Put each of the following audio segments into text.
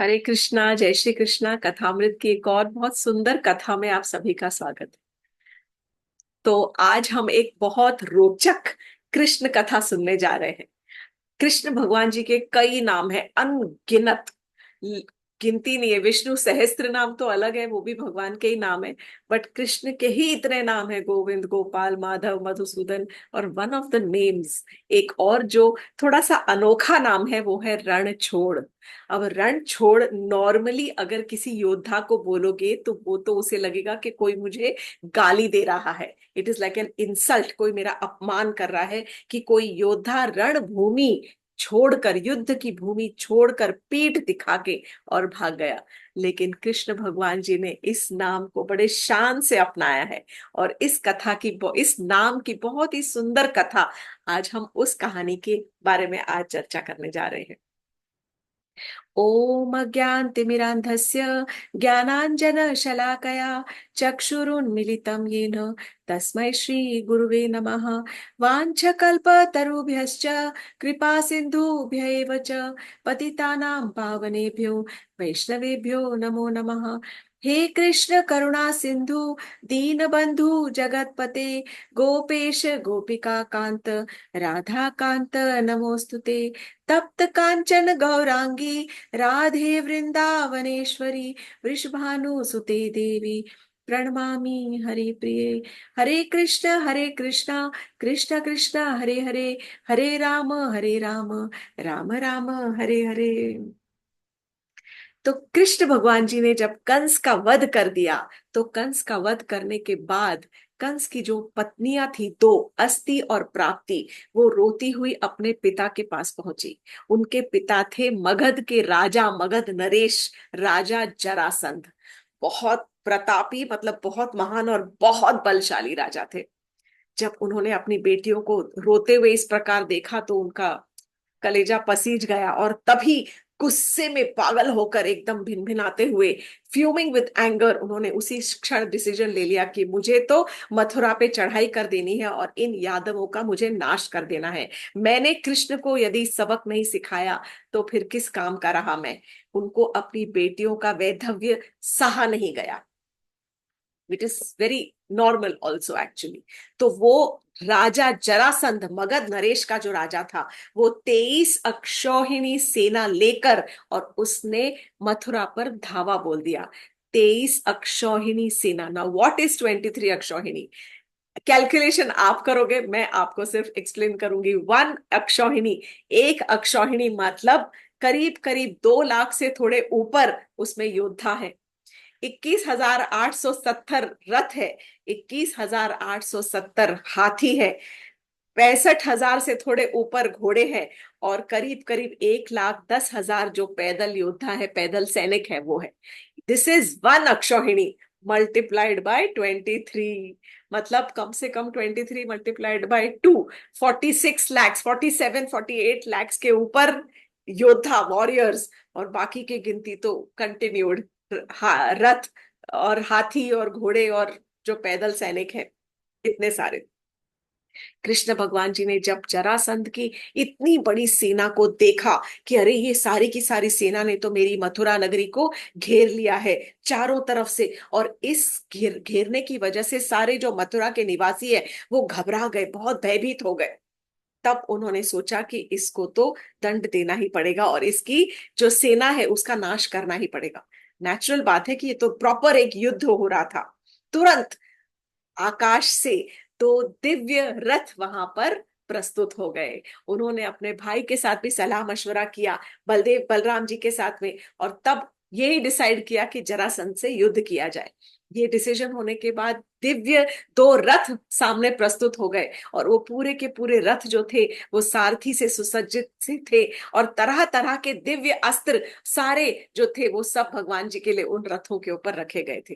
हरे कृष्णा, जय श्री कृष्णा। कथामृत की एक और बहुत सुंदर कथा में आप सभी का स्वागत है। तो आज हम एक बहुत रोचक कृष्ण कथा सुनने जा रहे हैं। कृष्ण भगवान जी के कई नाम हैं, अनगिनत। ल- गिनती नहीं है। विष्णु सहस्त्र नाम तो अलग है, वो भी भगवान के ही नाम है। बट कृष्ण के ही इतने नाम है, गोविंद, गोपाल, माधव, मधुसूदन। और वन ऑफ द नेम्स, एक और जो थोड़ा सा अनोखा नाम है, वो है रणछोड़। अब रणछोड़ नॉर्मली अगर किसी योद्धा को बोलोगे तो वो तो उसे लगेगा कि कोई मुझे गाली दे रहा है। It is like an insult, कोई मेरा अपमान कर रहा है कि कोई योद्धा रणभूमि छोड़कर, युद्ध की भूमि छोड़कर, पीठ दिखा के और भाग गया। लेकिन कृष्ण भगवान जी ने इस नाम को बड़े शान से अपनाया है। और इस नाम की बहुत ही सुंदर कथा, आज हम उस कहानी के बारे में आज चर्चा करने जा रहे हैं। ॐ अज्ञानतिमिरान्धस्य ज्ञानाञ्जनशलाकया चक्षुरुन्मीलितं येन तस्मै श्रीगुरुवे नमः। वाञ्छकल्पतरुभ्यश्च कृपा सिन्धुभ्य एव च पतितानां पावनेभ्यो वैष्णवेभ्यो नमो नमः। हे कृष्ण करुणा सिंधु दीनबंधु जगतपते गोपेश गोपिका कांत राधा कांत नमोस्तुते। तप्त कांचन गौरांगी राधे वृंदावनेश्वरी वृषभानुसुते देवी प्रणमामि हरि प्रिये। हरे कृष्णा कृष्ण कृष्ण हरे हरे, हरे राम राम राम हरे हरे। तो कृष्ण भगवान जी ने जब कंस का वध कर दिया, तो कंस का वध करने के बाद कंस की जो पत्नियां थी दो, अस्ति और प्राप्ति, वो रोती हुई अपने पिता के पास पहुंची। उनके पिता थे मगध के राजा, मगध नरेश, राजा जरासंध। बहुत प्रतापी, मतलब बहुत महान और बहुत बलशाली राजा थे। जब उन्होंने अपनी बेटियों को रोते हुए इस प्रकार देखा तो उनका कलेजा पसीज गया। और तभी गुस्से में पागल होकर, एकदम भिनभिनाते हुए, फ्यूमिंग विद एंगर, उन्होंने उसी क्षण डिसीजन ले लिया कि मुझे तो मथुरा पे चढ़ाई कर देनी है और इन यादवों का मुझे नाश कर देना है। मैंने कृष्ण को यदि सबक नहीं सिखाया तो फिर किस काम का रहा मैं। उनको अपनी बेटियों का वैधव्य सहा नहीं गया, which is very normal also actually. तो वो राजा जरासंध, मगध नरेश का जो राजा था, वो 23 अक्षौहिणी सेना लेकर और उसने मथुरा पर धावा बोल दिया। 23 अक्षौहिणी सेना। ना व्हाट इज 23 अक्षौहिणी? कैलकुलेशन आप करोगे, मैं आपको सिर्फ एक्सप्लेन करूंगी। 1 अक्षौहिणी, एक अक्षौहिणी मतलब करीब करीब 2 लाख से थोड़े ऊपर उसमें योद्धा है। 21,870 रथ है, 21,870 हाथी है, 65,000 से थोड़े ऊपर घोड़े हैं, और करीब करीब 1,10,000 जो पैदल योद्धा है, पैदल सैनिक है, वो है। This is 1 akshauhini multiplied by 23। मतलब कम से कम 23 मल्टीप्लाइड बाय 2, 46 लैक्स, 47-48 लैक्स के ऊपर योद्धा, वॉरियर्स। और बाकी की गिनती तो कंटिन्यूड, रथ और हाथी और घोड़े और जो पैदल सैनिक हैं, इतने सारे। कृष्ण भगवान जी ने जब जरासंध की इतनी बड़ी सेना को देखा कि अरे ये सारी की सारी सेना ने तो मेरी मथुरा नगरी को घेर लिया है चारों तरफ से, और इस घेरने की वजह से सारे जो मथुरा के निवासी है वो घबरा गए, बहुत भयभीत हो गए। तब उन्होंने सोचा कि इसको तो दंड देना ही पड़ेगा और इसकी जो सेना है उसका नाश करना ही पड़ेगा। नेचुरल बात है कि ये तो प्रॉपर एक युद्ध हो रहा था। तुरंत आकाश से तो दिव्य रथ वहां पर प्रस्तुत हो गए। उन्होंने अपने भाई के साथ भी सलाह मशवरा किया, बलदेव बलराम जी के साथ में, और तब यही डिसाइड किया कि जरासंध से युद्ध किया जाए। ये डिसीजन होने के बाद दिव्य 2 रथ सामने प्रस्तुत हो गए, और वो पूरे के पूरे रथ जो थे वो सारथी से सुसज्जित से थे, और तरह तरह के दिव्य अस्त्र सारे जो थे वो सब भगवान जी के लिए उन रथों के ऊपर रखे गए थे।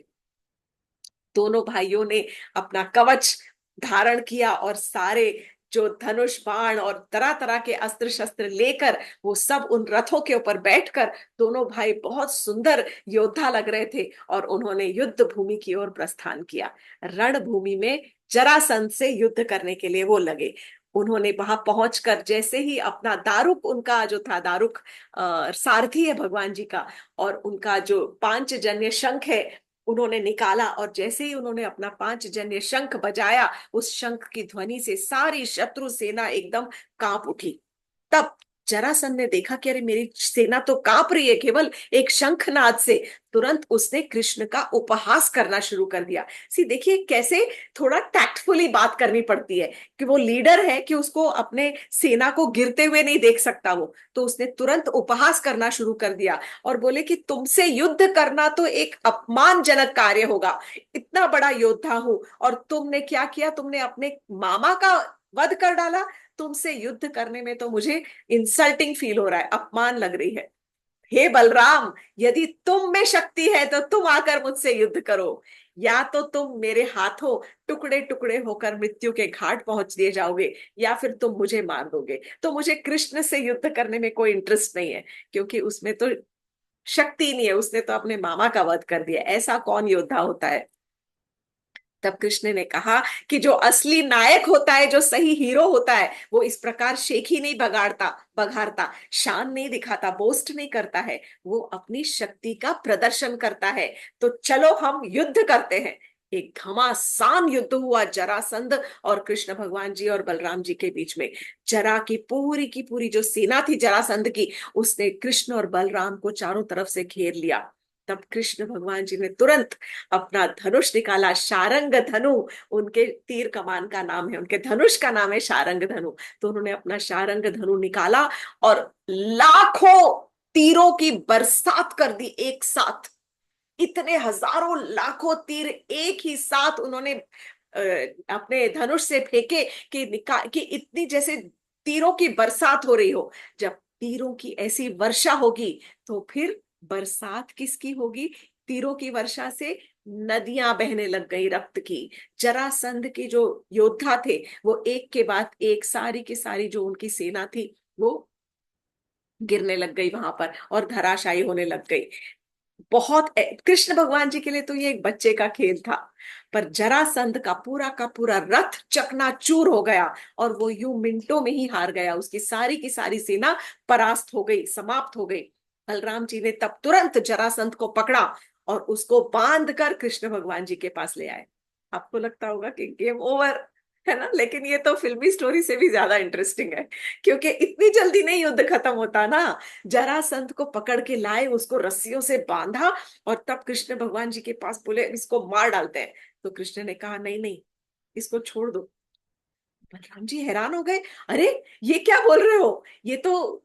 दोनों भाइयों ने अपना कवच धारण किया और सारे जो धनुष बाण और तरह तरह के अस्त्र शस्त्र लेकर वो सब उन रथों के ऊपर बैठकर दोनों भाई बहुत सुंदर योद्धा लग रहे थे, और उन्होंने युद्ध भूमि की ओर प्रस्थान किया। रणभूमि में जरासंध से युद्ध करने के लिए वो लगे। उन्होंने वहां पहुंचकर जैसे ही अपना दारुक, उनका जो था दारुक सारथी है भगवान जी का, और उनका जो पांचजन्य शंख है उन्होंने निकाला, और जैसे ही उन्होंने अपना पांचजन्य शंख बजाया, उस शंख की ध्वनि से सारी शत्रु सेना एकदम कांप उठी। तब जरासंध ने देखा कि अरे मेरी सेना तो कांप रही है केवल एक शंखनाद से। तुरंत उसने कृष्ण का उपहास करना शुरू कर दिया। सी देखिए कैसे थोड़ा टैक्टफुली बात करनी पड़ती है, कि वो लीडर है कि उसको अपने सेना को गिरते हुए नहीं देख सकता वो, तो उसने तुरंत उपहास करना शुरू कर दिया और बोले कि तुमसे युद्ध करना तो एक अपमानजनक कार्य होगा, इतना बड़ा योद्धा हूं और तुमने क्या किया, तुमने अपने मामा का वध कर डाला। तुमसे युद्ध करने में तो मुझे इंसल्टिंग फील हो रहा है, अपमान लग रही है। हे बलराम, यदि तुम में शक्ति है तो तुम आकर मुझसे युद्ध करो, या तो तुम मेरे हाथों टुकड़े टुकड़े होकर मृत्यु के घाट पहुंच दिए जाओगे, या फिर तुम मुझे मार दोगे। तो मुझे कृष्ण से युद्ध करने में कोई इंटरेस्ट नहीं है, क्योंकि उसमें तो शक्ति नहीं है, उसने तो अपने मामा का वध कर दिया, ऐसा कौन योद्धा होता है। तब कृष्ण ने कहा कि जो असली नायक होता है, जो सही हीरो होता है, वो इस प्रकार शेखी नहीं बगाड़ता बघाड़ता, शान नहीं दिखाता, बोस्ट नहीं करता है, वो अपनी शक्ति का प्रदर्शन करता है। तो चलो हम युद्ध करते हैं। एक घमासान युद्ध हुआ जरासंध और कृष्ण भगवान जी और बलराम जी के बीच में। जरा की पूरी जो सेना थी जरासंध की, उसने कृष्ण और बलराम को चारों तरफ से घेर लिया। तब कृष्ण भगवान जी ने तुरंत अपना धनुष निकाला, शारंग धनु, उनके तीर कमान का नाम है, उनके धनुष का नाम है शारंग धनु। तो उन्होंने अपना शारंग धनु निकाला और लाखों तीरों की बरसात कर दी एक साथ। इतने हजारों लाखों तीर एक ही साथ उन्होंने अपने धनुष से फेंके कि इतनी जैसे तीरों की बरसात हो रही हो। जब तीरों की ऐसी वर्षा होगी तो फिर बरसात किसकी होगी? तीरों की वर्षा से नदियां बहने लग गई रक्त की। जरासंध के जो योद्धा थे वो एक के बाद एक, सारी की सारी जो उनकी सेना थी वो गिरने लग गई वहां पर और धराशायी होने लग गई। बहुत कृष्ण भगवान जी के लिए तो ये एक बच्चे का खेल था, पर जरासंध का पूरा रथ चकनाचूर हो गया और वो यूं मिनटों में ही हार गया। उसकी सारी की सारी सेना परास्त हो गई, समाप्त हो गई। बलराम जी ने तब तुरंत जरासंध को पकड़ा और उसको बांध कर कृष्ण भगवान जी के पास ले आए। आपको लगता होगा कि गेम ओवर है ना, लेकिन ये तो फिल्मी स्टोरी से भी ज्यादा इंटरेस्टिंग है, क्योंकि इतनी जल्दी नहीं युद्ध खत्म होता ना। जरासंध को पकड़ के लाए, उसको रस्सियों से बांधा और तब कृष्ण भगवान जी के पास बोले इसको मार डालते हैं। तो कृष्ण ने कहा नहीं नहीं, इसको छोड़ दो। बलराम जी हैरान हो गए, अरे ये क्या बोल रहे हो, ये तो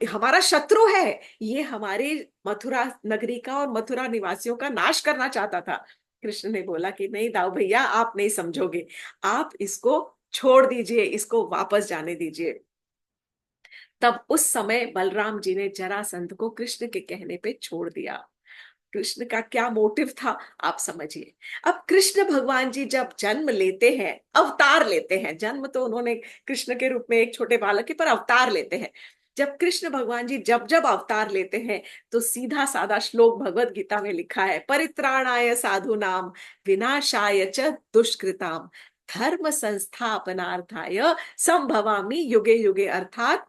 हमारा शत्रु है, ये हमारे मथुरा नगरी का और मथुरा निवासियों का नाश करना चाहता था। कृष्ण ने बोला कि नहीं दाऊ भैया, आप नहीं समझोगे, आप इसको छोड़ दीजिए, इसको वापस जाने दीजिए। तब उस समय बलराम जी ने जरासंध को कृष्ण के कहने पे छोड़ दिया। कृष्ण का क्या मोटिव था आप समझिए। अब कृष्ण भगवान जी जब जन्म लेते हैं, अवतार लेते हैं, जन्म तो उन्होंने कृष्ण के रूप में एक छोटे बालक के, पर अवतार लेते हैं। जब कृष्ण भगवान जी जब जब अवतार लेते हैं तो सीधा साधा श्लोक भगवत गीता में लिखा है, परित्राणाय साधुनाम विनाशाय च दुष्कृताम धर्म संस्थापनार्थाय संभवामि युगे युगे। अर्थात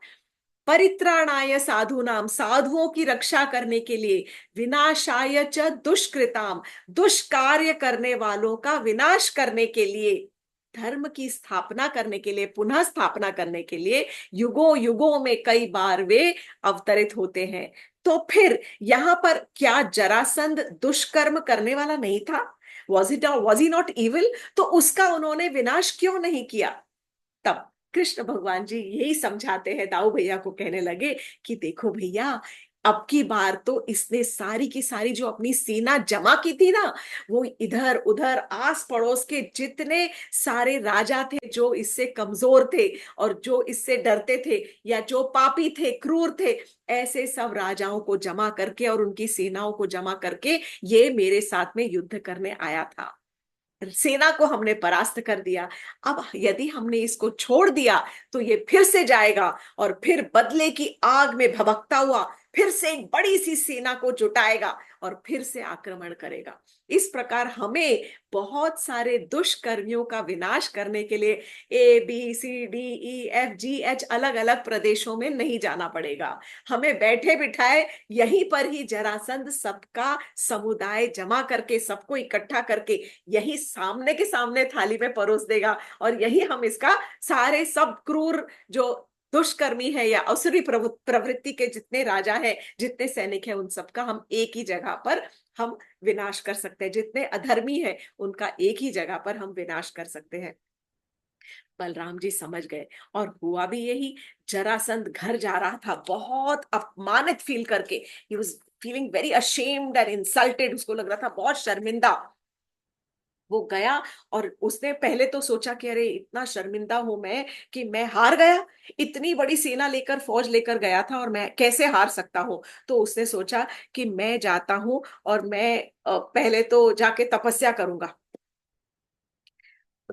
परित्राणाय साधुनाम, साधुओं की रक्षा करने के लिए, विनाशाय च दुष्कृताम, दुष्कार्य करने वालों का विनाश करने के लिए, धर्म की स्थापना करने के लिए, पुनः स्थापना करने के लिए युगों युगों में कई बार वे अवतरित होते हैं। तो फिर यहाँ पर क्या जरासंध दुष्कर्म करने वाला नहीं था? Was he not evil? तो उसका उन्होंने विनाश क्यों नहीं किया? तब कृष्ण भगवान जी यही समझाते हैं, दाऊ भैया को कहने लगे कि देखो भैया, अब की बार तो इसने सारी की सारी जो अपनी सेना जमा की थी ना, वो इधर उधर आस पड़ोस के जितने सारे राजा थे जो इससे कमजोर थे और जो इससे डरते थे या जो पापी थे, क्रूर थे, ऐसे सब राजाओं को जमा करके और उनकी सेनाओं को जमा करके ये मेरे साथ में युद्ध करने आया था। सेना को हमने परास्त कर दिया। अब यदि हमने इसको छोड़ दिया तो ये फिर से जाएगा और फिर बदले की आग में भभकता हुआ फिर से एक बड़ी सी सेना को जुटाएगा और फिर से आक्रमण करेगा। इस प्रकार हमें बहुत सारे दुष्कर्मियों का विनाश करने के लिए ABCDEFGH अलग अलग प्रदेशों में नहीं जाना पड़ेगा। हमें बैठे बिठाए यहीं पर ही जरासंध सबका समुदाय जमा करके, सबको इकट्ठा करके यही सामने के सामने थाली में परोस देगा, और यही हम इसका सारे सब क्रूर जो दुष्कर्मी है या असुरी प्रवृत्ति के जितने राजा है, जितने सैनिक है, उन सबका हम एक ही जगह पर हम विनाश कर सकते हैं। जितने अधर्मी है उनका एक ही जगह पर हम विनाश कर सकते हैं। बलराम जी समझ गए और हुआ भी यही। जरासंध घर जा रहा था बहुत अपमानित फील करके। He was feeling very ashamed and insulted. उसको लग रहा था बहुत शर्मिंदा। वो गया और उसने पहले तो सोचा कि अरे इतना शर्मिंदा हूं मैं कि मैं हार गया। इतनी बड़ी सेना लेकर, फौज लेकर गया था और मैं कैसे हार सकता हूँ। तो उसने सोचा कि मैं जाता हूँ और मैं पहले तो जाके तपस्या करूंगा।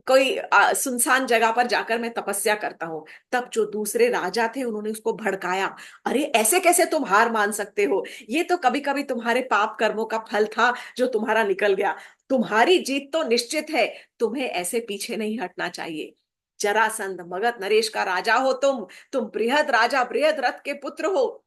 कोई सुनसान जगह पर जाकर मैं तपस्या करता हूँ। तब जो दूसरे राजा थे उन्होंने उसको भड़काया। अरे ऐसे कैसे तुम हार मान सकते हो? ये तो कभी कभी तुम्हारे पाप कर्मों का फल था जो तुम्हारा निकल गया। तुम्हारी जीत तो निश्चित है। तुम्हें ऐसे पीछे नहीं हटना चाहिए। जरासंध, मगध नरेश का राजा हो तुम बृहद राजा, बृहद रथ के पुत्र हो।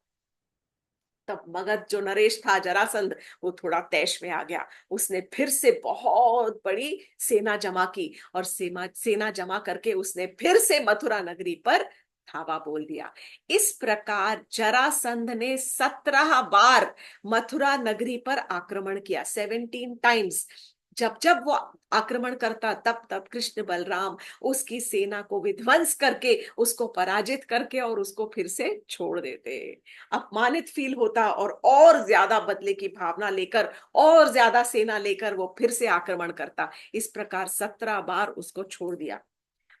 तब मगध जो नरेश था, जरासंध, वो थोड़ा तैश में आ गया। उसने फिर से बहुत बड़ी सेना जमा की और सेना सेना जमा करके उसने फिर से मथुरा नगरी पर धावा बोल दिया। इस प्रकार जरासंध ने 17 बार मथुरा नगरी पर आक्रमण किया। 17 टाइम्स। जब जब वो आक्रमण करता तब तब कृष्ण बलराम उसकी सेना को विध्वंस करके, उसको पराजित करके और उसको फिर से छोड़ देते। अपमानित फील होता और ज्यादा बदले की भावना लेकर, और ज्यादा सेना लेकर वो फिर से आक्रमण करता। इस प्रकार 17 बार उसको छोड़ दिया।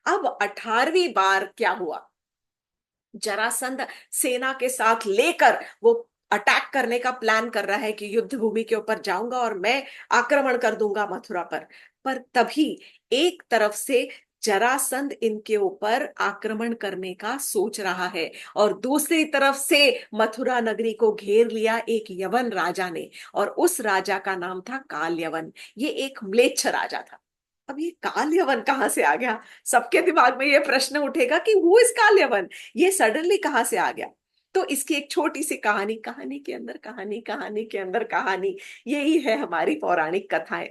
अब 18वीं बार क्या हुआ? जरासंध सेना के साथ लेकर वो अटैक करने का प्लान कर रहा है कि युद्ध भूमि के ऊपर जाऊंगा और मैं आक्रमण कर दूंगा मथुरा पर तभी एक तरफ से जरासंध इनके ऊपर आक्रमण करने का सोच रहा है और दूसरी तरफ से मथुरा नगरी को घेर लिया एक यवन राजा ने, और उस राजा का नाम था काल यवन। ये एक म्लेच्छ राजा था। अब ये काल यवन कहाँ से आ गया? सबके दिमाग में ये प्रश्न उठेगा कि हु इज काल यवन? ये सडनली कहाँ से आ गया? तो इसकी एक छोटी सी कहानी, कहानी के अंदर कहानी, कहानी के अंदर कहानी, यही है हमारी पौराणिक कथाएं।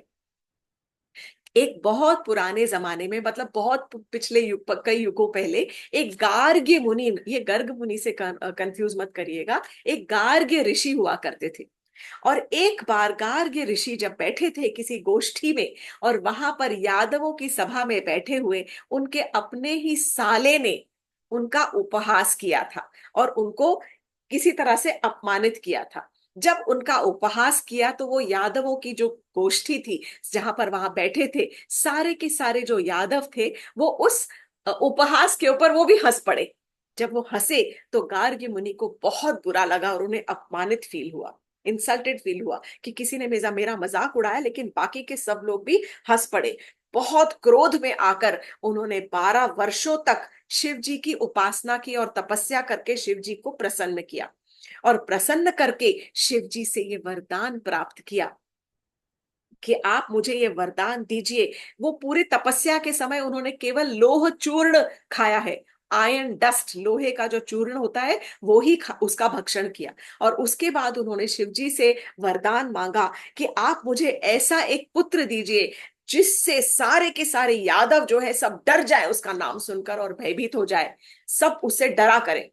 एक बहुत पुराने जमाने में, मतलब बहुत पिछले युग, कई युगों पहले, एक गार्ग्य मुनि, ये गर्ग मुनि से कंफ्यूज मत करिएगा, एक गार्ग्य ऋषि हुआ करते थे। और एक बार गार्ग्य ऋषि जब बैठे थे किसी गोष्ठी में, और वहां पर यादवों की सभा में बैठे हुए उनके अपने ही साले ने उनका उपहास किया था और उनको किसी तरह से अपमानित किया था। जब उनका उपहास किया तो वो यादवों की जो गोष्ठी थी, जहां पर वहां बैठे थे, सारे के सारे जो यादव थे, वो उस उपहास के ऊपर वो भी हंस पड़े। जब वो हंसे तो गार्ग्य मुनि को बहुत बुरा लगा और उन्हें अपमानित फील हुआ, इंसल्टेड फील हुआ कि किसी ने मेरा मेरा मजाक उड़ाया, लेकिन बाकी के सब लोग भी हंस पड़े। बहुत क्रोध में आकर उन्होंने 12 वर्षों तक शिव जी की उपासना की और तपस्या करके शिव जी को प्रसन्न किया, और प्रसन्न करके शिव जी से ये वरदान प्राप्त किया कि आप मुझे ये वरदान दीजिए। वो पूरी तपस्या के समय उन्होंने केवल लोह चूर्ण खाया है। आयरन डस्ट, लोहे का जो चूर्ण होता है, वो ही उसका भक्षण किया। और उसके बाद उन्होंने शिव जी से वरदान मांगा कि आप मुझे ऐसा एक पुत्र दीजिए जिससे सारे के सारे यादव जो है सब डर जाए उसका नाम सुनकर और भयभीत हो जाए, सब उससे डरा करें।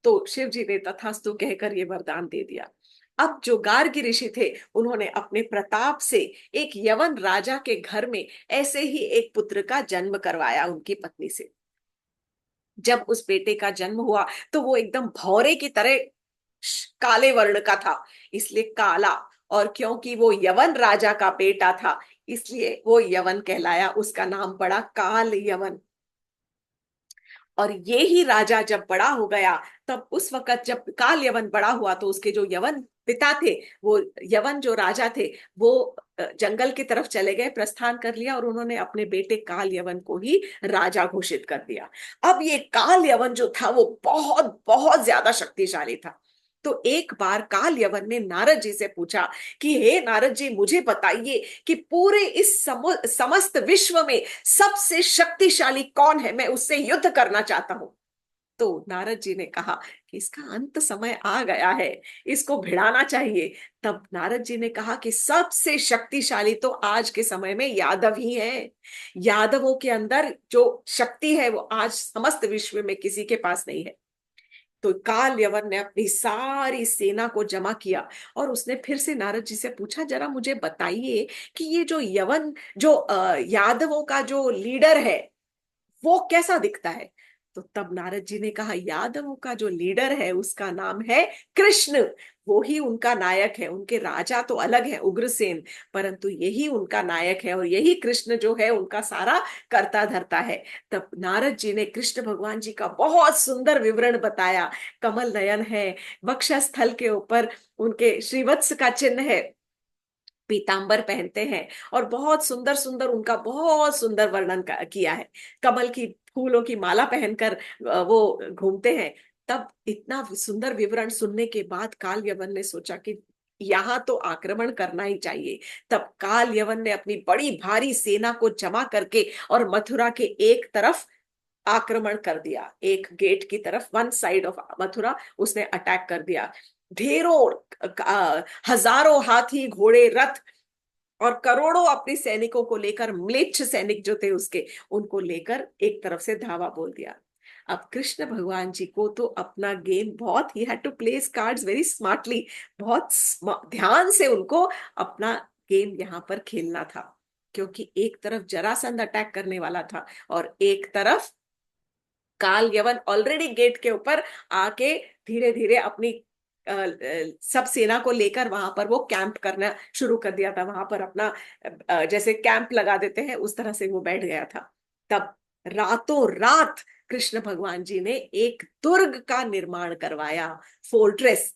तो शिव जी ने तथास्तु कहकर ये वरदान दे दिया। अब जो गार्गी ऋषि थे, उन्होंने अपने प्रताप से एक यवन राजा के घर में ऐसे ही एक पुत्र का जन्म करवाया उनकी पत्नी से। जब उस बेटे का जन्म हुआ तो वो एकदम भौरे की तरह काले वर्ण का था, इसलिए काला। और क्योंकि वो यवन राजा का बेटा था, इसलिए वो यवन कहलाया, उसका नाम पड़ा काल यवन। और ये ही राजा जब बड़ा हो गया, तब उस वक्त जब काल यवन बड़ा हुआ तो उसके जो यवन पिता थे, वो यवन जो राजा थे, वो जंगल की तरफ चले गए, प्रस्थान कर लिया, और उन्होंने अपने बेटे काल यवन को ही राजा घोषित कर दिया। अब ये काल यवन जो था वो बहुत बहुत ज्यादा शक्तिशाली था। तो एक बार काल यवन ने नारद जी से पूछा कि हे नारद जी, मुझे बताइए कि पूरे इस समस्त विश्व में सबसे शक्तिशाली कौन है, मैं उससे युद्ध करना चाहता हूं। तो नारद जी ने कहा कि इसका अंत समय आ गया है, इसको भिड़ाना चाहिए। तब नारद जी ने कहा कि सबसे शक्तिशाली तो आज के समय में यादव ही है। यादवों के अंदर जो शक्ति है वो आज समस्त विश्व में किसी के पास नहीं है। तो काल यवन ने अपनी सारी सेना को जमा किया और उसने फिर से नारद जी से पूछा, जरा मुझे बताइए कि ये जो यवन जो यादवों का जो लीडर है वो कैसा दिखता है। तो तब नारद जी ने कहा, यादवों का जो लीडर है उसका नाम है कृष्ण। वो ही उनका नायक है। उनके राजा तो अलग है, उग्रसेन, परंतु यही उनका नायक है और यही कृष्ण जो है उनका सारा करता धरता है। तब नारद जी ने कृष्ण भगवान जी का बहुत सुंदर विवरण बताया। कमल नयन है, वक्षस्थल के ऊपर उनके श्रीवत्स का चिन्ह है, पीतांबर पहनते हैं और बहुत सुंदर सुंदर उनका बहुत सुंदर वर्णन किया है। कमल की फूलों की माला पहनकर वो घूमते हैं। तब इतना सुंदर विवरण सुनने के बाद काल यवन ने सोचा कि यहाँ तो आक्रमण करना ही चाहिए। तब काल यवन ने अपनी बड़ी भारी सेना को जमा करके और मथुरा के एक तरफ आक्रमण कर दिया, एक गेट की तरफ, वन साइड ऑफ मथुरा उसने अटैक कर दिया। ढेरों हजारों हाथी घोड़े रथ और करोड़ों अपने सैनिकों को लेकर, म्लेच्छ सैनिक जो थे उसके, उनको लेकर एक तरफ से धावा बोल दिया। अब कृष्ण भगवान जी को तो अपना गेम बहुत, he had to place cards very smartly, बहुत ध्यान से उनको अपना गेम यहाँ पर खेलना था। क्योंकि एक तरफ जरासंध अटैक करने वाला था और एक तरफ काल यवन ऑलरेडी गेट के ऊपर आके धीरे धीरे अपनी सब सेना को लेकर वहां पर वो कैंप करना शुरू कर दिया था। वहां पर अपना जैसे कैंप लगा देते हैं उस तरह से वो बैठ गया था। तब रातों रात कृष्ण भगवान जी ने एक दुर्ग का निर्माण करवाया, फोर्ट्रेस।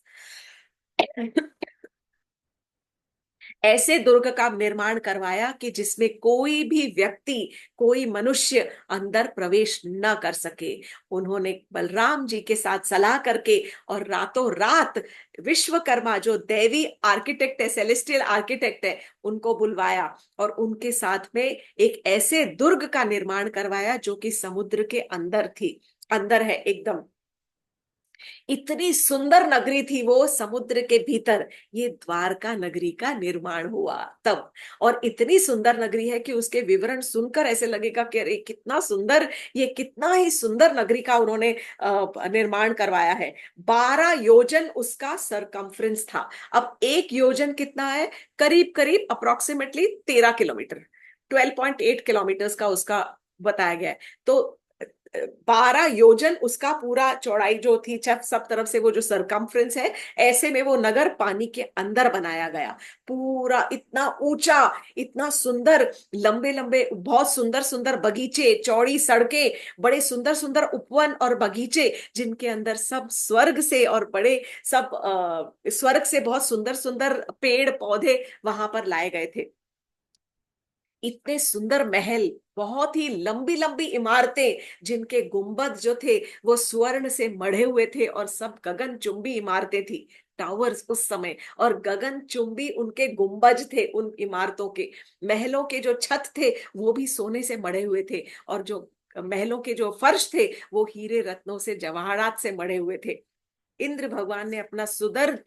ऐसे दुर्ग का निर्माण करवाया कि जिसमें कोई भी व्यक्ति, कोई मनुष्य अंदर प्रवेश न कर सके। उन्होंने बलराम जी के साथ सलाह करके और रातों रात विश्वकर्मा जो दैवी आर्किटेक्ट है, सेलेस्टियल आर्किटेक्ट है, उनको बुलवाया और उनके साथ में एक ऐसे दुर्ग का निर्माण करवाया जो कि समुद्र के अंदर थी, अंदर है एकदम। इतनी सुंदर नगरी थी वो, समुद्र के भीतर ये द्वारका नगरी का निर्माण हुआ तब। और इतनी सुंदर नगरी है कि उसके विवरण सुनकर ऐसे लगेगा कि अरे कितना सुंदर, ये कितना ही सुंदर नगरी का उन्होंने निर्माण करवाया है। 12 योजन उसका सरकमफ्रेंस था। अब एक योजन कितना है, करीब करीब अप्रोक्सीमेटली 13 किलोमीटर, 12.8 किलोमीटर का उसका बताया गया है। तो 12 योजन उसका पूरा चौड़ाई जो थी, सब तरफ से वो जो सरकमफ्रेंस है, ऐसे में वो नगर पानी के अंदर बनाया गया। पूरा इतना ऊंचा, इतना सुंदर, लंबे लंबे बहुत सुंदर सुंदर बगीचे, चौड़ी सड़कें, बड़े सुंदर सुंदर उपवन और बगीचे, जिनके अंदर सब स्वर्ग से और बड़े सब स्वर्ग से बहुत सुंदर सुंदर पेड़ पौधे वहां पर लाए गए थे। इतने सुंदर महल, बहुत ही लंबी लंबी इमारतें, जिनके गुंबद जो थे वो स्वर्ण से मढ़े हुए थे और सब गगन चुंबी इमारतें थी, टावर्स उस समय। और गगन चुंबी उनके गुंबज थे, उन इमारतों के। महलों के जो छत थे वो भी सोने से मढ़े हुए थे और जो महलों के जो फर्श थे वो हीरे रत्नों से, जवाहरात से मढ़े हुए थे। इंद्र भगवान ने अपना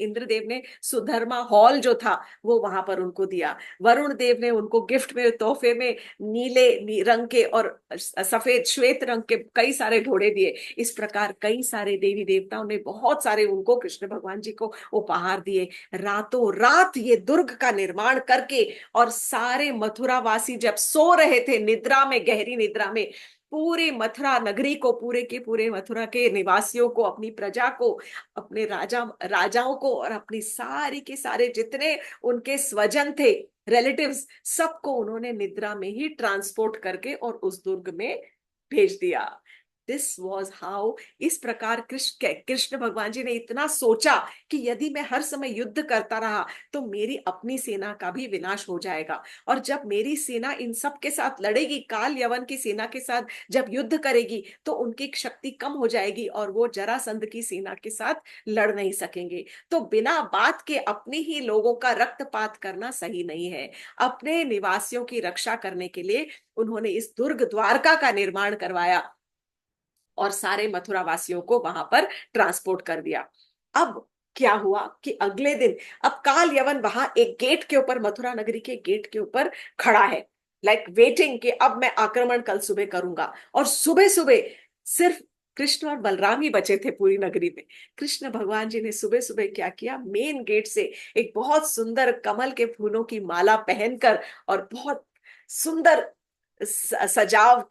इंद्रदेव ने सुधर्मा हॉल जो था वो वहां पर उनको दिया। वरुण देव ने उनको गिफ्ट में, तोहफे में नीले रंग के और सफेद श्वेत रंग के कई सारे घोड़े दिए। इस प्रकार कई सारे देवी देवताओं ने बहुत सारे उनको, कृष्ण भगवान जी को उपहार दिए। रातों रात ये दुर्ग का निर्माण करके और सारे मथुरा वासी जब सो रहे थे निद्रा में, गहरी निद्रा में, पूरे मथुरा नगरी को, पूरे के पूरे मथुरा के निवासियों को, अपनी प्रजा को, अपने राजाओं को और अपनी सारी के सारे जितने उनके स्वजन थे, रिलेटिव्स, सबको उन्होंने निद्रा में ही ट्रांसपोर्ट करके और उस दुर्ग में भेज दिया। दिस वॉज हाउ, इस प्रकार कृष्ण कृष्ण भगवान जी ने इतना सोचा कि यदि मैं हर समय युद्ध करता रहा तो मेरी अपनी सेना का भी विनाश हो जाएगा। और जब मेरी सेना इन सब के साथ लड़ेगी, काल यवन की सेना के साथ जब युद्ध करेगी, तो उनकी शक्ति कम हो जाएगी और वो जरासंध की सेना के साथ लड़ नहीं सकेंगे। तो बिना बात के अपने ही लोगों का रक्तपात करना सही नहीं है। अपने निवासियों की रक्षा करने के लिए उन्होंने इस दुर्ग द्वारका का निर्माण करवाया और सारे मथुरा वासियों को वहां पर ट्रांसपोर्ट कर दिया। अब क्या हुआ कि अगले दिन, अब काल यवन वहां एक गेट के ऊपर, मथुरा नगरी के गेट के ऊपर खड़ा है, लाइक वेटिंग कि अब मैं आक्रमण कल सुबह करूंगा। और सुबह सुबह सिर्फ कृष्ण और बलराम ही बचे थे पूरी नगरी में। कृष्ण भगवान जी ने सुबह सुबह क्या किया, मेन गेट से एक बहुत सुंदर कमल के फूलों की माला पहनकर और बहुत सुंदर सजाव,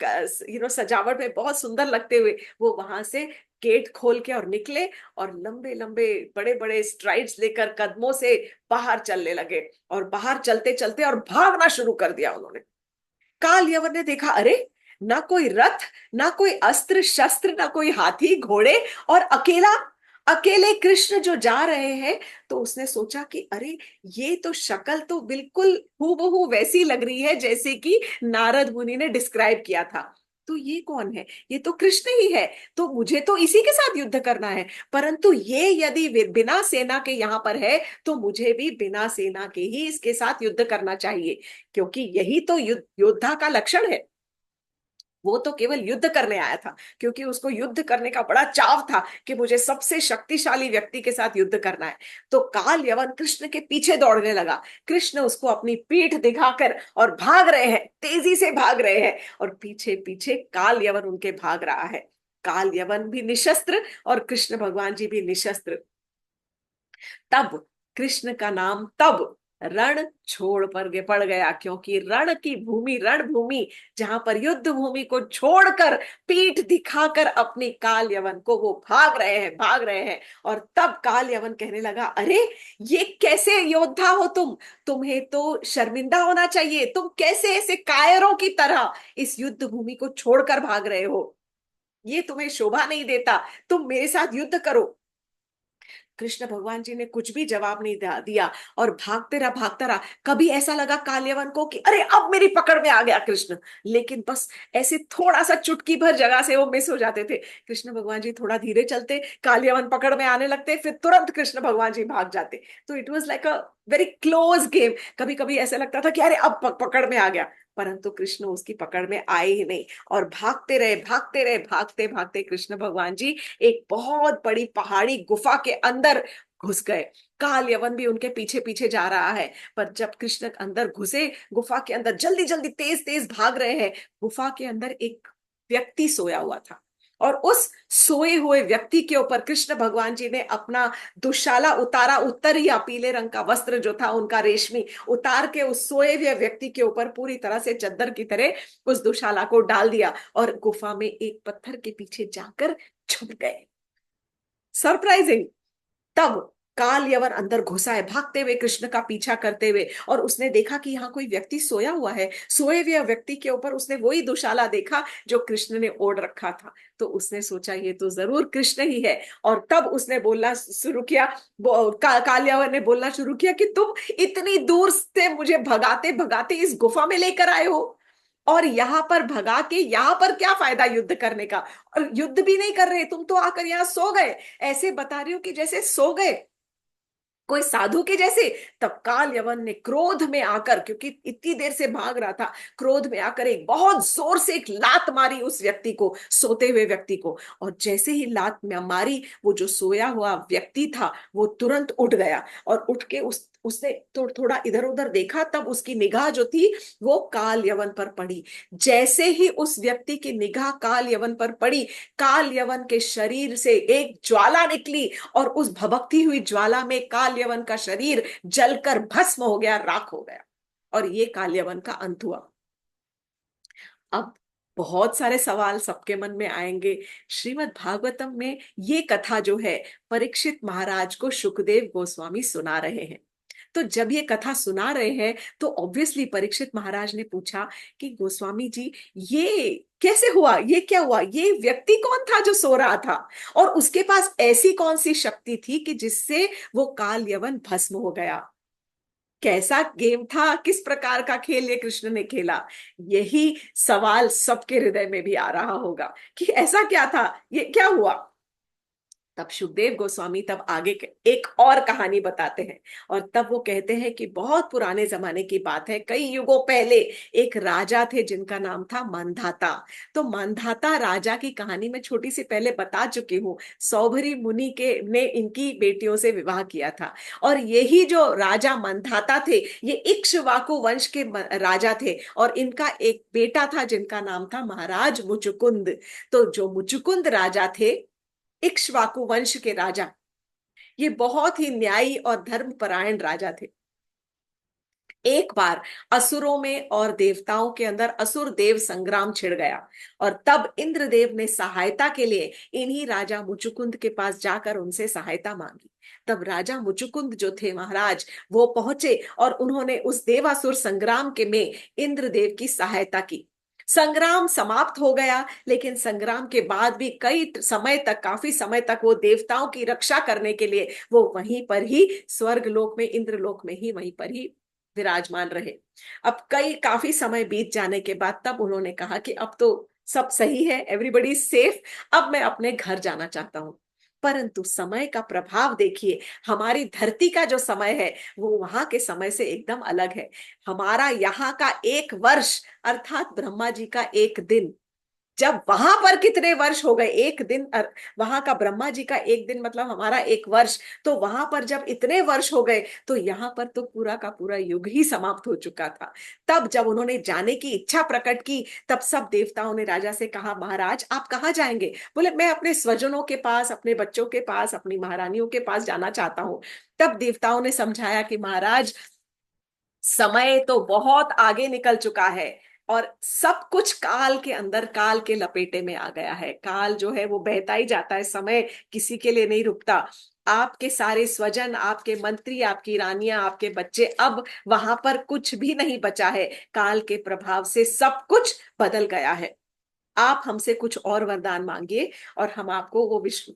सजावट में बहुत सुंदर लगते हुए वो वहां से गेट खोल के और निकले और लंबे लंबे बड़े बड़े स्ट्राइड्स लेकर कदमों से बाहर चलने लगे। और बाहर चलते चलते और भागना शुरू कर दिया उन्होंने। काल यवन ने देखा, अरे ना कोई रथ, ना कोई अस्त्र शस्त्र, ना कोई हाथी घोड़े, और अकेला, अकेले कृष्ण जो जा रहे हैं। तो उसने सोचा कि अरे, ये तो शक्ल तो बिल्कुल हूबहू वैसी लग रही है जैसे कि नारद मुनि ने डिस्क्राइब किया था। तो ये कौन है? ये तो कृष्ण ही है। तो मुझे तो इसी के साथ युद्ध करना है। परंतु ये यदि बिना सेना के यहाँ पर है, तो मुझे भी बिना सेना के ही इसके साथ युद्ध करना चाहिए, क्योंकि यही तो योद्धा का लक्षण है। वो तो केवल युद्ध करने आया था, क्योंकि उसको युद्ध करने का बड़ा चाव था कि मुझे सबसे शक्तिशाली व्यक्ति के साथ युद्ध करना है। तो काल यवन कृष्ण के पीछे दौड़ने लगा। कृष्ण उसको अपनी पीठ दिखाकर और भाग रहे हैं, तेजी से भाग रहे हैं, और पीछे पीछे काल यवन उनके भाग रहा है। काल यवन भी निशस्त्र और कृष्ण भगवान जी भी निशस्त्र। तब कृष्ण का नाम तब रण छोड़ पड़ गया, क्योंकि रण की भूमि, रणभूमि, जहां पर युद्ध भूमि को छोड़कर पीठ दिखाकर अपनी काल यवन को वो भाग रहे हैं, भाग रहे हैं। और तब काल यवन कहने लगा, अरे, ये कैसे योद्धा हो तुम? तुम्हें तो शर्मिंदा होना चाहिए। तुम कैसे ऐसे कायरों की तरह इस युद्ध भूमि को छोड़कर भाग रहे हो? ये तुम्हें शोभा नहीं देता। तुम मेरे साथ युद्ध करो। कृष्ण भगवान जी ने कुछ भी जवाब नहीं दिया और भागते रहा। कभी ऐसा लगा काल्यवन को कि अरे, अब मेरी पकड़ में आ गया कृष्ण, लेकिन बस ऐसे थोड़ा सा चुटकी भर जगह से वो मिस हो जाते थे। कृष्ण भगवान जी थोड़ा धीरे चलते, काल्यवन पकड़ में आने लगते, फिर तुरंत कृष्ण भगवान जी भाग जाते। तो it was like a very close game. कभी कभी ऐसा लगता था कि अरे, अब पकड़ में आ गया, परंतु कृष्ण उसकी पकड़ में आए ही नहीं। और भागते रहे, भागते रहे, भागते भागते कृष्ण भगवान जी एक बहुत बड़ी पहाड़ी गुफा के अंदर घुस गए। काल यवन भी उनके पीछे पीछे जा रहा है। पर जब कृष्ण अंदर घुसे, गुफा के अंदर जल्दी जल्दी तेज तेज भाग रहे हैं, गुफा के अंदर एक व्यक्ति सोया हुआ था। और उस सोए हुए व्यक्ति के ऊपर कृष्ण भगवान जी ने अपना दुशाला उतारा, उत्तरिया पीले रंग का वस्त्र जो था उनका रेशमी, उतार के उस सोए हुए व्यक्ति के ऊपर पूरी तरह से चद्दर की तरह उस दुशाला को डाल दिया और गुफा में एक पत्थर के पीछे जाकर छुप गए। सरप्राइजिंग। तब काल यवन अंदर घुसा है, भागते हुए कृष्ण का पीछा करते हुए, और उसने देखा कि यहाँ कोई व्यक्ति सोया हुआ है। सोए हुए व्यक्ति के ऊपर उसने वही दुशाला देखा जो कृष्ण ने ओढ़ रखा था। तो उसने सोचा ये तो जरूर कृष्ण ही है। और तब उसने बोलना शुरू किया, काल यवन ने बोलना शुरू किया कि तुम इतनी दूर से मुझे भगाते भगाते इस गुफा में लेकर आए हो, और यहाँ पर भगा के यहाँ पर क्या फायदा युद्ध करने का? और युद्ध भी नहीं कर रहे, तुम तो आकर यहाँ सो गए। ऐसे बता रही हो कि जैसे सो गए, कोई साधु के जैसे। तब काल यवन ने क्रोध में आकर, क्योंकि इतनी देर से भाग रहा था, क्रोध में आकर एक बहुत जोर से एक लात मारी उस व्यक्ति को, सोते हुए व्यक्ति को। और जैसे ही लात में मारी, वो जो सोया हुआ व्यक्ति था वो तुरंत उठ गया, और उठ के उसने थोड़ा इधर उधर देखा। तब उसकी निगाह जो थी वो काल यवन पर पड़ी। जैसे ही उस व्यक्ति की निगाह काल यवन पर पड़ी, काल यवन के शरीर से एक ज्वाला निकली, और उस भभकती हुई ज्वाला में काल्यवन का शरीर जलकर भस्म हो गया, राख हो गया। और ये काल्यवन का अंत हुआ। अब बहुत सारे सवाल सबके मन में आएंगे। श्रीमद् भागवतम में ये कथा जो है, परीक्षित महाराज को सुखदेव गोस्वामी सुना रहे हैं। तो जब ये कथा सुना रहे हैं तो ऑब्वियसली परीक्षित महाराज ने पूछा कि गोस्वामी जी, ये कैसे हुआ, ये क्या हुआ, ये व्यक्ति कौन था जो सो रहा था, और उसके पास ऐसी कौन सी शक्ति थी कि जिससे वो काल यवन भस्म हो गया। कैसा गेम था, किस प्रकार का खेल ये कृष्ण ने खेला। यही सवाल सबके हृदय में भी आ रहा होगा कि ऐसा क्या था, ये क्या हुआ। तब सुखदेव गोस्वामी तब आगे एक और कहानी बताते हैं, और तब वो कहते हैं कि बहुत पुराने जमाने की बात है, कई युगों पहले एक राजा थे जिनका नाम था मांधाता। तो मांधाता राजा की कहानी मैं छोटी सी पहले बता चुकी हूँ। सौभरी मुनि के ने इनकी बेटियों से विवाह किया था, और यही जो राजा मांधाता थे ये इक्ष्वाकु वंश के राजा थे, और इनका एक बेटा था जिनका नाम था महाराज मुचुकुंद। तो जो मुचुकुंद राजा थे, इक्ष्वाकु वंश के राजा, ये बहुत ही न्यायी और धर्मपरायण राजा थे। एक बार असुरों में और देवताओं के अंदर असुर देव संग्राम छिड़ गया, और तब इंद्रदेव ने सहायता के लिए इन्हीं राजा मुचुकुंद के पास जाकर उनसे सहायता मांगी। तब राजा मुचुकुंद जो थे महाराज, वो पहुंचे और उन्होंने उस देवासुर संग्राम के में इंद्रदेव की सहायता की। संग्राम समाप्त हो गया, लेकिन संग्राम के बाद भी कई समय तक, काफी समय तक वो देवताओं की रक्षा करने के लिए वो वहीं पर ही स्वर्ग लोक में, इंद्रलोक में ही वहीं पर ही विराजमान रहे। अब काफी समय बीत जाने के बाद तब उन्होंने कहा कि अब तो सब सही है, एवरीबडी सेफ, अब मैं अपने घर जाना चाहता हूं। परंतु समय का प्रभाव देखिए, हमारी धरती का जो समय है वो वहां के समय से एकदम अलग है। हमारा यहाँ का एक वर्ष अर्थात ब्रह्मा जी का एक दिन, जब वहां पर कितने वर्ष हो गए, एक दिन वहां का ब्रह्मा जी का एक दिन मतलब हमारा एक वर्ष, तो वहां पर जब इतने वर्ष हो गए तो यहाँ पर तो पूरा का पूरा युग ही समाप्त हो चुका था। तब जब उन्होंने जाने की इच्छा प्रकट की, तब सब देवताओं ने राजा से कहा, महाराज आप कहाँ जाएंगे। बोले, मैं अपने स्वजनों के पास, अपने बच्चों के पास, अपनी महारानियों के पास जाना चाहता हूँ। तब देवताओं ने समझाया कि महाराज, समय तो बहुत आगे निकल चुका है, और सब कुछ काल के अंदर, काल के लपेटे में आ गया है। काल जो है वो बहता ही जाता है, समय किसी के लिए नहीं रुकता। आपके सारे स्वजन, आपके मंत्री, आपकी रानियां, आपके बच्चे, अब वहां पर कुछ भी नहीं बचा है। काल के प्रभाव से सब कुछ बदल गया है। आप हमसे कुछ और वरदान मांगिए और हम आपको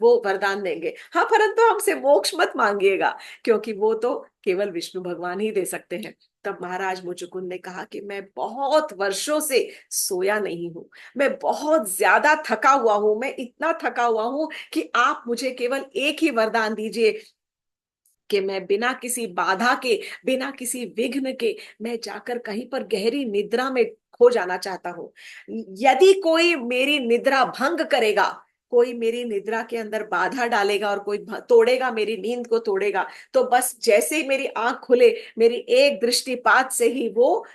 वो वरदान देंगे। हाँ, परंतु हमसे मोक्ष मत मांगिएगा, क्योंकि वो तो केवल विष्णु भगवान ही दे सकते हैं। तब महाराज मुचुकुंद ने कहा कि मैं बहुत वर्षों से सोया नहीं हूं, मैं बहुत ज्यादा थका हुआ हूं, मैं इतना थका हुआ हूं कि आप मुझे केवल एक ही वरदान दीजिए कि मैं बिना किसी बाधा के, बिना किसी विघ्न के, मैं जाकर कहीं पर गहरी निद्रा में खो जाना चाहता हूं। यदि कोई मेरी निद्रा भंग करेगा, कोई मेरी निद्रा के अंदर बाधा डालेगा और कोई तोड़ेगा, मेरी नींद को तोड़ेगा, तो बस जैसे ही मेरी आंख खुले, मेरी एक दृष्टिपात से ही वो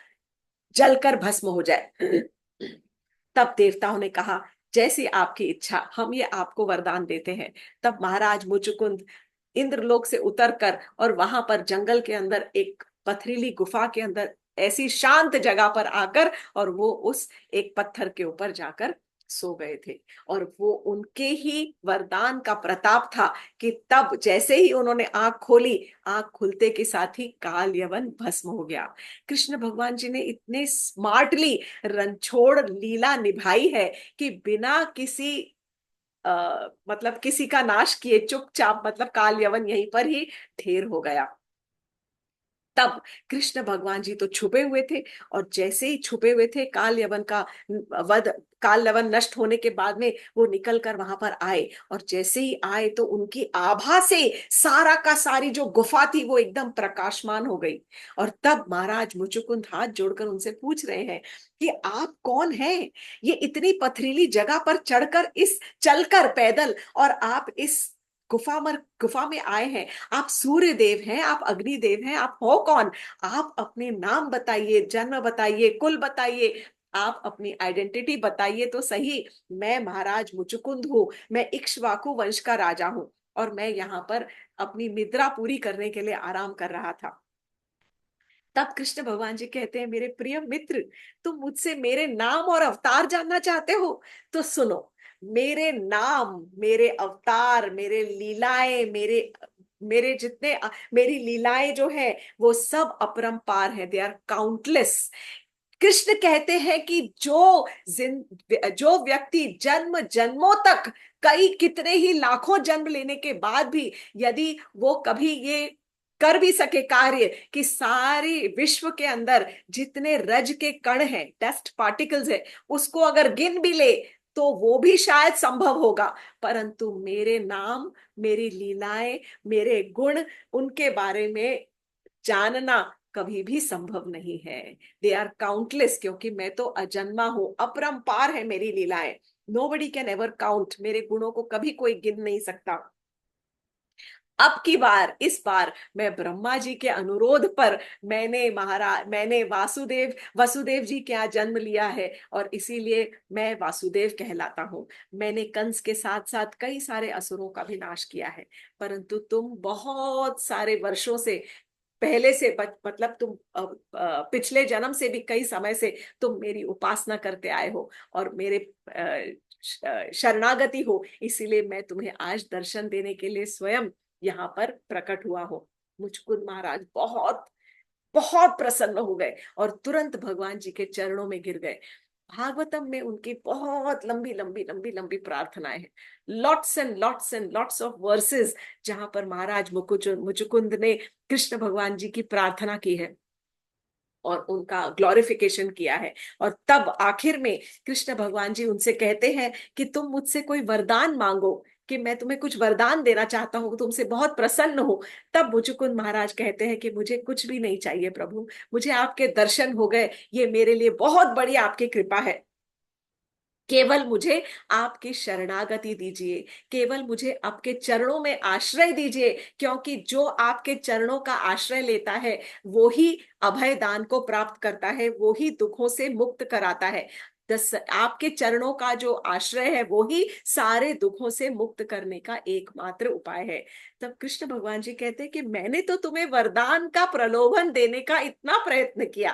जलकर भस्म हो जाए। तब देवताओं ने कहा, जैसी आपकी इच्छा, हम ये आपको वरदान देते हैं। तब महाराज मुचुकुंद इंद्रलोक से उतरकर और वहां पर जंगल के अंदर एक पथरीली गुफा के अंदर ऐसी शांत जगह पर आकर, और वो उस एक पत्थर के ऊपर जाकर सो गए थे। और वो उनके ही वरदान का प्रताप था कि तब जैसे ही उन्होंने आंख खोली, आंख खुलते के साथ ही काल यवन भस्म हो गया। कृष्ण भगवान जी ने इतने स्मार्टली रणछोड़ लीला निभाई है कि बिना किसी मतलब किसी का नाश किए चुपचाप, मतलब काल यवन यहीं पर ही ढेर हो गया। तब कृष्ण भगवान जी तो छुपे हुए थे, और जैसे ही छुपे हुए थे, काल यवन का वध, काल यवन नष्ट होने के बाद में वो निकल कर वहां पर आए, और जैसे ही आए तो उनकी आभा से सारा का सारी जो गुफा थी वो एकदम प्रकाशमान हो गई। और तब महाराज मुचुकुंद हाथ जोड़कर उनसे पूछ रहे हैं कि आप कौन हैं, ये इतनी पथरीली जगह पर चढ़कर, इस चलकर पैदल, और आप इस गुफा में आए हैं। आप सूर्य देव हैं, आप अग्नि देव हैं, आप हो कौन। आप अपने नाम बताइए, जन्म बताइए, कुल बताइए, आप अपनी आइडेंटिटी बताइए तो सही। मैं महाराज मुचुकुंद हूँ, मैं इक्ष्वाकु वंश का राजा हूँ, और मैं यहाँ पर अपनी निद्रा पूरी करने के लिए आराम कर रहा था। तब कृष्ण भगवान जी कहते हैं, मेरे प्रिय मित्र, तुम मुझसे मेरे नाम और अवतार जानना चाहते हो, तो सुनो। मेरे नाम, मेरे अवतार, मेरे लीलाएं, मेरे मेरे जितने मेरी लीलाएं जो है वो सब अपरंपार है, दे आर काउंटलेस। कृष्ण कहते हैं कि जो व्यक्ति जन्म जन्मों तक, कई कितने ही लाखों जन्म लेने के बाद भी यदि वो कभी ये कर भी सके कार्य कि सारे विश्व के अंदर जितने रज के कण हैं, डस्ट पार्टिकल्स है, उसको अगर गिन भी ले तो वो भी शायद संभव होगा। परंतु मेरे नाम, मेरी लीलाएं, मेरे गुण, उनके बारे में जानना कभी भी संभव नहीं है। दे आर काउंटलेस, क्योंकि मैं तो अजन्मा हूं, अपरंपार है मेरी लीलाएं। Nobody can ever count, मेरे गुणों को कभी कोई गिन नहीं सकता। अब की बार, इस बार मैं ब्रह्मा जी के अनुरोध पर मैंने वासुदेव वसुदेव जी के यहाँ जन्म लिया है, और इसीलिए मैं वासुदेव कहलाता हूँ। मैंने कंस के साथ साथ कई सारे असुरों का भी नाश किया है। परंतु तुम बहुत सारे वर्षों से पहले से मतलब तुम पिछले जन्म से भी कई समय से तुम मेरी उपासना करते आए हो और मेरे शरणागति हो, इसीलिए मैं तुम्हें आज दर्शन देने के लिए स्वयं यहाँ पर प्रकट हुआ हूँ। मुचकुंद महाराज बहुत बहुत प्रसन्न हो गए और तुरंत भगवान जी के चरणों में गिर गए। भागवतम में उनकी बहुत लंबी लंबी लंबी लंबी प्रार्थनाएं हैं, lots and lots of versus, जहां पर महाराज मुचुकुंद ने कृष्ण भगवान जी की प्रार्थना की है और उनका ग्लोरिफिकेशन किया है। और तब आखिर में कृष्ण भगवान जी उनसे कहते हैं कि तुम मुझसे कोई वरदान मांगो, कि मैं तुम्हें कुछ वरदान देना चाहता हूँ, तुमसे बहुत प्रसन्न हो। तब मुचुकुंद महाराज कहते हैं कि मुझे कुछ भी नहीं चाहिए प्रभु, मुझे आपके दर्शन हो गए, ये मेरे लिए बहुत बड़ी आपकी कृपा है। केवल मुझे आपकी शरणागति दीजिए, केवल मुझे आपके चरणों में आश्रय दीजिए, क्योंकि जो आपके चरणों का आश्रय लेता है वो ही अभय दान को प्राप्त करता है, वो ही दुखों से मुक्त कराता है। आपके चरणों का जो आश्रय है वो ही सारे दुखों से मुक्त करने का एकमात्र उपाय है। तब कृष्ण भगवान जी कहते हैं कि मैंने तो तुम्हें वरदान का प्रलोभन देने का इतना प्रयत्न किया,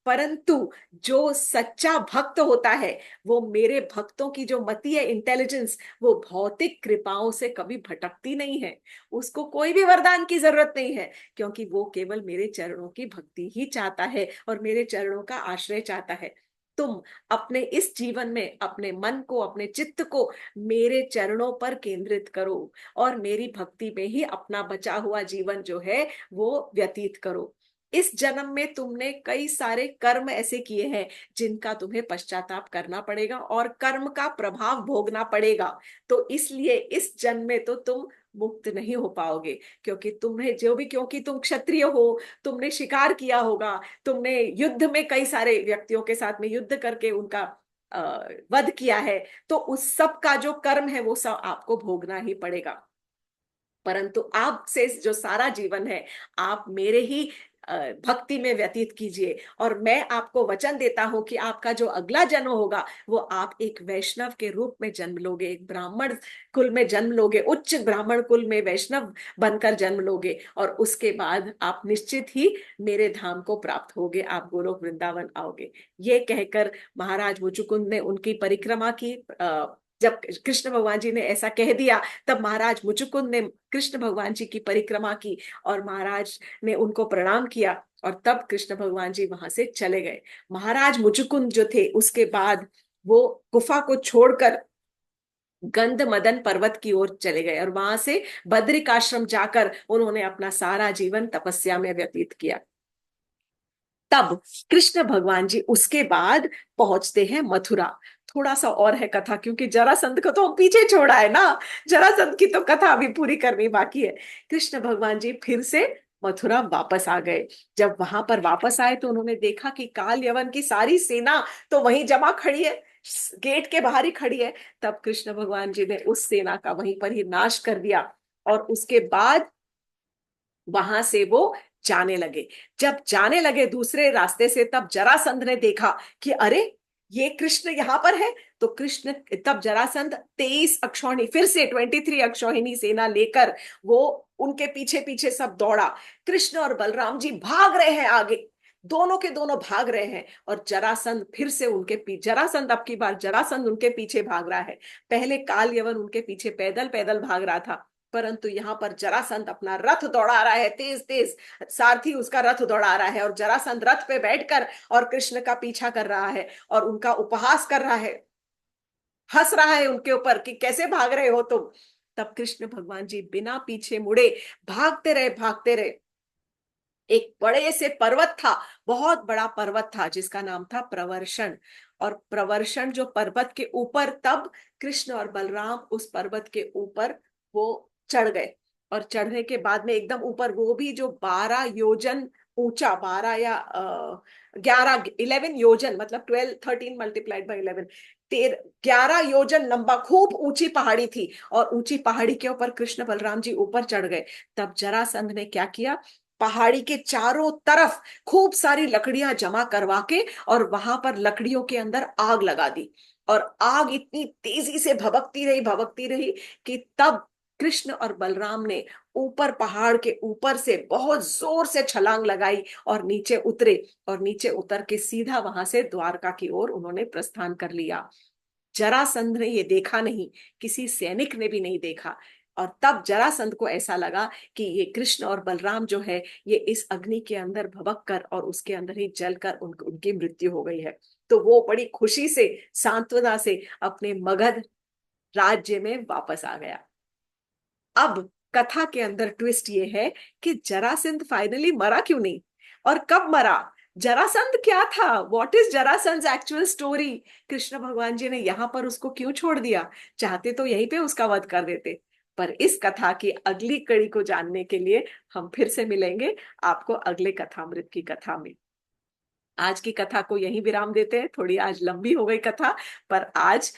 परंतु जो सच्चा भक्त होता है, वो मेरे भक्तों की जो मति है, इंटेलिजेंस, वो भौतिक कृपाओं से कभी भटकती नहीं है। उसको कोई भी वरदान की जरूरत नहीं है, क्योंकि वो केवल मेरे चरणों की भक्ति ही चाहता है और मेरे चरणों का आश्रय चाहता है। तुम अपने इस जीवन में अपने मन को, अपने चित्त को मेरे चरणों पर केंद्रित करो और मेरी भक्ति में ही अपना बचा हुआ जीवन जो है वो व्यतीत करो। इस जन्म में तुमने कई सारे कर्म ऐसे किए हैं जिनका तुम्हें पश्चाताप करना पड़ेगा और कर्म का प्रभाव भोगना पड़ेगा। तो इसलिए इस जन्म में तो तुम मुक्त नहीं हो पाओगे, क्योंकि तुम्हें जो भी, क्योंकि तुम क्षत्रिय हो, तुमने शिकार किया होगा, तुमने युद्ध में कई सारे व्यक्तियों के साथ में युद्ध करके उनका वध किया है, तो उस सब का जो कर्म है वो सब आपको भोगना ही पड़ेगा। परंतु आप से जो सारा जीवन है, आप मेरे ही भक्ति में व्यतीत कीजिए, और मैं आपको वचन देता हूं कि आपका जो अगला जन्म होगा वो आप एक वैष्णव के रूप में जन्म लोगे, एक ब्राह्मण कुल में जन्म लोगे, उच्च ब्राह्मण कुल में वैष्णव बनकर जन्म लोगे, और उसके बाद आप निश्चित ही मेरे धाम को प्राप्त होगे, आप गोलोक वृंदावन आओगे। ये कहकर महाराज मुचुकुंद ने उनकी परिक्रमा की। जब कृष्ण भगवान जी ने ऐसा कह दिया, तब महाराज मुचुकुंद ने कृष्ण भगवान जी की परिक्रमा की और महाराज ने उनको प्रणाम किया, और तब कृष्ण भगवान जी वहां से चले गए। महाराज मुचुकुंद जो थे उसके बाद वो गुफा को छोड़कर गंध मदन पर्वत की ओर चले गए, और वहां से बद्रिकाश्रम जाकर उन्होंने अपना सारा जीवन तपस्या में व्यतीत किया। तब कृष्ण भगवान जी उसके बाद पहुंचते हैं मथुरा। थोड़ा सा और है कथा, क्योंकि जरासंध को तो हम पीछे छोड़ा है ना, जरासंध की तो कथा अभी पूरी करनी बाकी है। कृष्ण भगवान जी फिर से मथुरा वापस आ गए। जब वहां पर वापस आए तो उन्होंने देखा कि काल यवन की सारी सेना तो वहीं जमा खड़ी है, गेट के बाहर ही खड़ी है। तब कृष्ण भगवान जी ने उस सेना का वहीं पर ही नाश कर दिया, और उसके बाद वहां से वो जाने लगे। जब जाने लगे दूसरे रास्ते से, तब जरासंध ने देखा कि अरे ये कृष्ण यहाँ पर है। तो कृष्ण, तब जरासंध 23 अक्षौहिणी, फिर से 23 अक्षौहिणी सेना लेकर वो उनके पीछे पीछे सब दौड़ा। कृष्ण और बलराम जी भाग रहे हैं आगे, दोनों के दोनों भाग रहे हैं, और जरासंध फिर से उनके पीछे, जरासंध अब की बार जरासंध उनके पीछे भाग रहा है। पहले काल यवन उनके पीछे पैदल पैदल भाग रहा था, परंतु यहाँ पर जरासंध अपना रथ दौड़ा रहा है, तेज तेज सारथी उसका रथ दौड़ा रहा है, और जरासंध रथ पे बैठकर और कृष्ण का पीछा कर रहा है और उनका उपहास कर रहा है, हंस रहा है उनके ऊपर कि कैसे भाग रहे हो तुम। तब कृष्ण भगवान जी बिना पीछे मुड़े भागते रहे, भागते रहे। एक बड़े से पर्वत था, बहुत बड़ा पर्वत था जिसका नाम था प्रवर्षण। और प्रवर्षण जो पर्वत के ऊपर, तब कृष्ण और बलराम उस पर्वत के ऊपर वो चढ़ गए। और चढ़ने के बाद में एकदम ऊपर, वो भी जो 12 योजन ऊंचा, 12 या 11 योजन, मतलब 12 13 × 11, 11 योजन लंबा खूब ऊंची पहाड़ी थी। और ऊंची पहाड़ी के ऊपर कृष्ण बलराम जी ऊपर चढ़ गए। तब जरासंध ने क्या किया, पहाड़ी के चारों तरफ खूब सारी लकड़ियां जमा करवा के और वहां पर लकड़ियों के अंदर आग लगा दी। और आग इतनी तेजी से भभकती रही कि तब कृष्ण और बलराम ने ऊपर, पहाड़ के ऊपर से बहुत जोर से छलांग लगाई और नीचे उतरे। और नीचे उतर के सीधा वहां से द्वारका की ओर उन्होंने प्रस्थान कर लिया। जरासंध ने ये देखा नहीं, किसी सैनिक ने भी नहीं देखा। और तब जरासंध को ऐसा लगा कि ये कृष्ण और बलराम जो है, ये इस अग्नि के अंदर भबक कर और उसके अंदर ही जलकर उनकी मृत्यु हो गई है। तो वो बड़ी खुशी से, सांत्वना से अपने मगध राज्य में वापस आ गया। अब कथा के अंदर ट्विस्ट ये है कि जरासंध फाइनली मरा क्यों नहीं, और कब मरा, जरासंध क्या था, what is Jarasandha actual story. Krishna भगवान जी ने यहाँ पर उसको क्यों छोड़ दिया, चाहते तो यहीं पे उसका वध कर देते। पर इस कथा की अगली कड़ी को जानने के लिए हम फिर से मिलेंगे आपको अगले कथामृत की कथा में। आज की कथा को यहीं विराम देते हैं, थोड़ी आज लंबी हो गई कथा, पर आज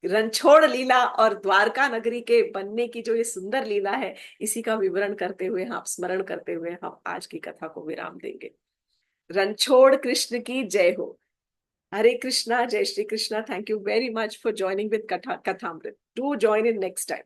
रणछोड़ लीला और द्वारका नगरी के बनने की जो ये सुंदर लीला है, इसी का विवरण करते हुए, हम स्मरण करते हुए हम आज की कथा को विराम देंगे। रणछोड़ कृष्ण की जय हो। हरे कृष्णा, जय Shri Krishna. Thank you very much for joining with Katha Kathamrit. Do join in next time.